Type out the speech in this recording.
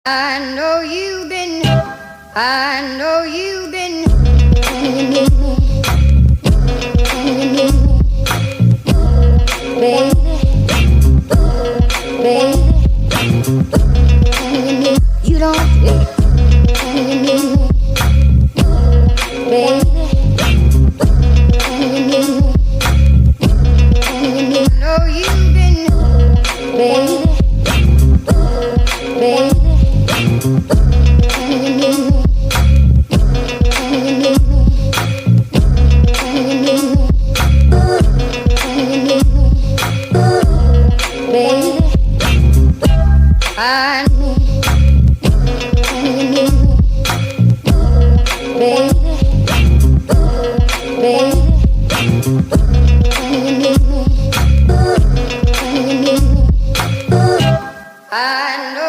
I know you've been, I know you've been, baby, baby, you don't, baby, I know you've been, baby, baby. I know